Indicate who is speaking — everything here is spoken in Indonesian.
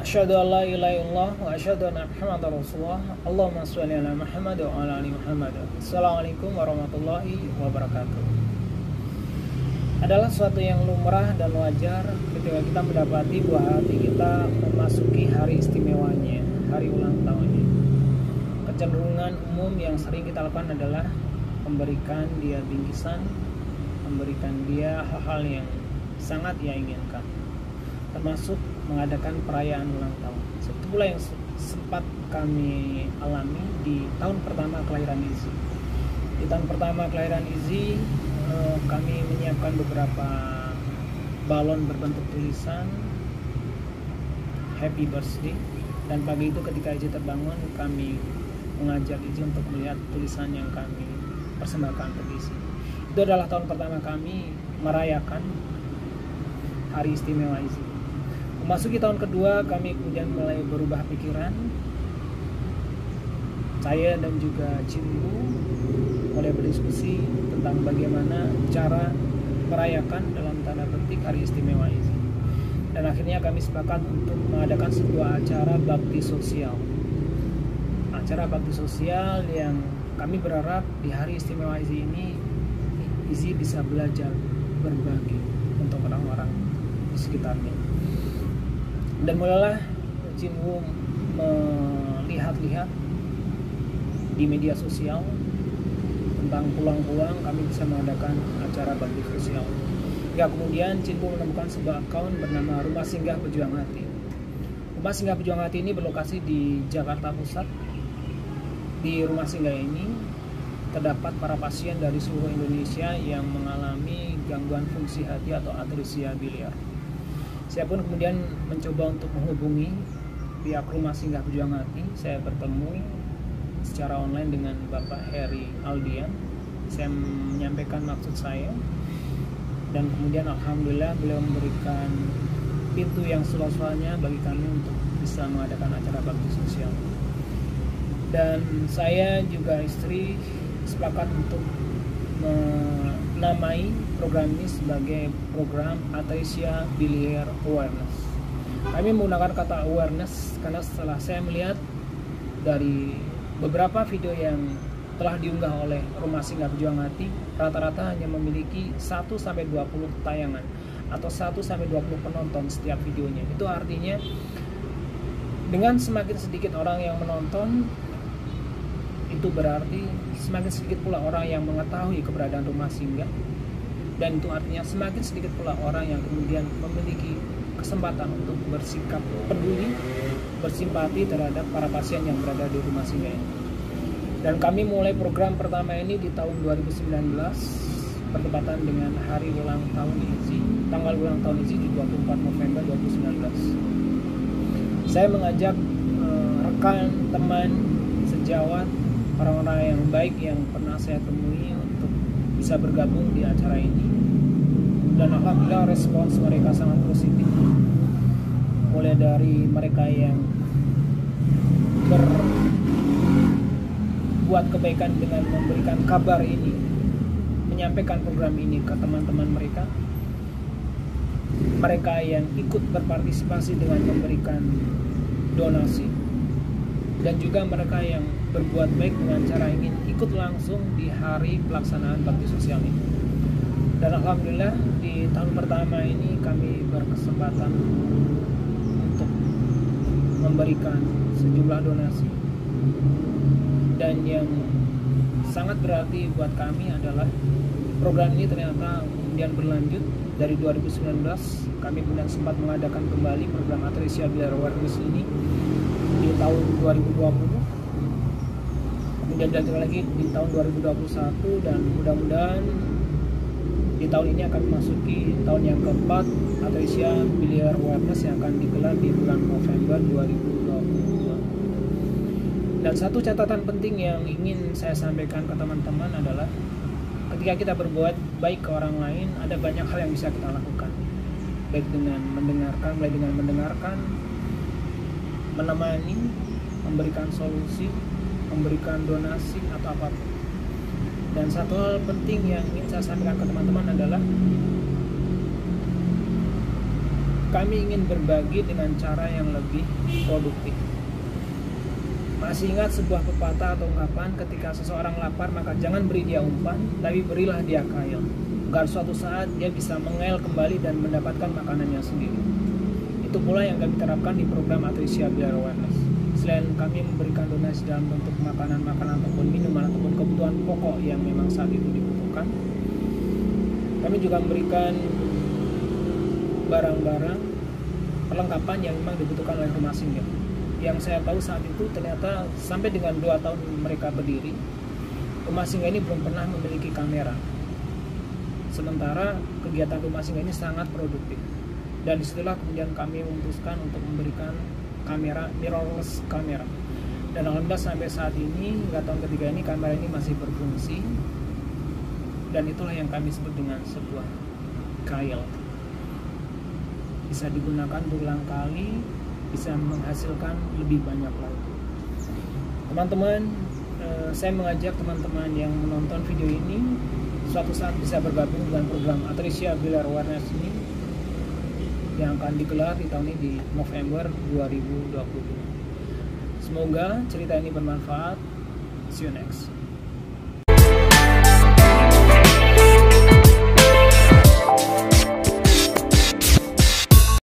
Speaker 1: Asyhadu an la ilaha illallah wa asyhadu anna Muhammadar Rasulullah. Allahumma shalli ala Muhammad wa ala ali Muhammad. Assalamualaikum warahmatullahi wabarakatuh. Adalah suatu yang lumrah dan wajar ketika kita mendapati buah hati kita memasuki hari istimewanya, hari ulang tahunnya. Kecenderungan umum yang sering kita lakukan adalah memberikan dia bingkisan, memberikan dia hal-hal yang sangat ia inginkan, termasuk mengadakan perayaan ulang tahun. Seperti pula yang sempat kami alami di tahun pertama kelahiran Izzy. Di tahun pertama kelahiran Izzy, kami menyiapkan beberapa balon berbentuk tulisan Happy Birthday, dan pagi itu ketika Izzy terbangun, kami mengajak Izzy untuk melihat tulisan yang kami persembahkan untuk Izzy. Itu adalah tahun pertama kami merayakan hari istimewa Izzy. Memasuki tahun kedua, kami kemudian mulai berubah pikiran. Saya dan juga Cimbu mulai berdiskusi tentang bagaimana cara merayakan dalam tanda petik hari istimewa Izzy. Dan akhirnya kami sepakat untuk mengadakan sebuah acara bakti sosial. Acara bakti sosial yang kami berharap di hari istimewa Izzy ini, Izzy bisa belajar berbagi untuk orang-orang di sekitarnya. Dan mulailah Cimbu melihat-lihat di media sosial tentang peluang-peluang kami bisa mengadakan acara bakti sosial. Ya, kemudian Cimbu menemukan sebuah akun bernama Rumah Singgah Pejuang Hati. Rumah Singgah Pejuang Hati ini berlokasi di Jakarta Pusat. Di rumah singgah ini terdapat para pasien dari seluruh Indonesia yang mengalami gangguan fungsi hati atau atresia biliar. Saya pun kemudian mencoba untuk menghubungi pihak Rumah Singgah Pejuang Hati. Saya bertemu secara online dengan Bapak Heri Aldian. Saya menyampaikan maksud saya, dan kemudian alhamdulillah beliau memberikan pintu yang seluas-luasnya bagi kami untuk bisa mengadakan acara bakti sosial. Dan saya juga istri sepakat untuk menamai program ini sebagai program Atresia Biliar Awareness. Kami menggunakan kata awareness karena setelah saya melihat dari beberapa video yang telah diunggah oleh Rumah Singgah Pejuang Hati, rata-rata hanya memiliki 1-20 tayangan atau 1-20 penonton setiap videonya. Itu artinya dengan semakin sedikit orang yang menonton, itu berarti semakin sedikit pula orang yang mengetahui keberadaan rumah singgah, dan itu artinya semakin sedikit pula orang yang kemudian memiliki kesempatan untuk bersikap peduli, bersimpati terhadap para pasien yang berada di rumah singgah ini. Dan kami mulai program pertama ini di tahun 2019 bertepatan dengan hari ulang tahun Izzy, tanggal ulang tahun Izzy di 24 November 2019. Saya mengajak rekan, teman, sejawat, orang-orang yang baik yang pernah saya temui untuk bisa bergabung di acara ini, dan alhamdulillah respons mereka sangat positif. Mulai dari mereka yang berbuat kebaikan dengan memberikan kabar ini, menyampaikan program ini ke teman-teman mereka, mereka yang ikut berpartisipasi dengan memberikan donasi, dan juga mereka yang berbuat baik dengan cara ingin ikut langsung di hari pelaksanaan bakti sosial ini. Dan alhamdulillah di tahun pertama ini kami berkesempatan untuk memberikan sejumlah donasi, dan yang sangat berarti buat kami adalah program ini ternyata kemudian berlanjut. Dari 2019 kami kemudian sempat mengadakan kembali program Atresia Biliar Awareness ini di tahun 2020, kemudian dilanjut lagi di tahun 2021, dan mudah-mudahan di tahun ini akan memasuki tahun yang keempat Atresia Biliar Awareness yang akan digelar di bulan November 2022. Dan satu catatan penting yang ingin saya sampaikan ke teman-teman adalah ketika kita berbuat baik ke orang lain, ada banyak hal yang bisa kita lakukan, baik dengan mendengarkan, mulai dengan mendengarkan, menemani, memberikan solusi, memberikan donasi, atau apapun. Dan satu hal penting yang ingin saya sampaikan ke teman-teman adalah kami ingin berbagi dengan cara yang lebih produktif. Masih ingat sebuah pepatah atau ungkapan, ketika seseorang lapar maka jangan beri dia umpan, tapi berilah dia kail, agar suatu saat dia bisa mengail kembali dan mendapatkan makanannya sendiri. Itu pula yang kami terapkan di program Atresia Bilar Awareness. Selain kami memberikan donasi dalam bentuk makanan-makanan ataupun minuman ataupun kebutuhan pokok yang memang saat itu dibutuhkan, kami juga memberikan barang-barang perlengkapan yang memang dibutuhkan oleh rumah singgah. Yang saya tahu saat itu ternyata sampai dengan 2 tahun mereka berdiri, rumah singgah ini belum pernah memiliki kamera. Sementara kegiatan rumah singgah ini sangat produktif. Dan disitulah kemudian kami memutuskan untuk memberikan kamera, mirrorless kamera. Dan alhamdulillah sampai saat ini, hingga tahun ketiga ini, kamera ini masih berfungsi. Dan itulah yang kami sebut dengan sebuah kail. Bisa digunakan berulang kali, bisa menghasilkan lebih banyak lagi. Teman-teman, saya mengajak teman-teman yang menonton video ini suatu saat bisa bergabung dengan program Atresia Bilar Awareness ini yang akan digelar di tahun ini di November 2020. Semoga cerita ini bermanfaat. See you next.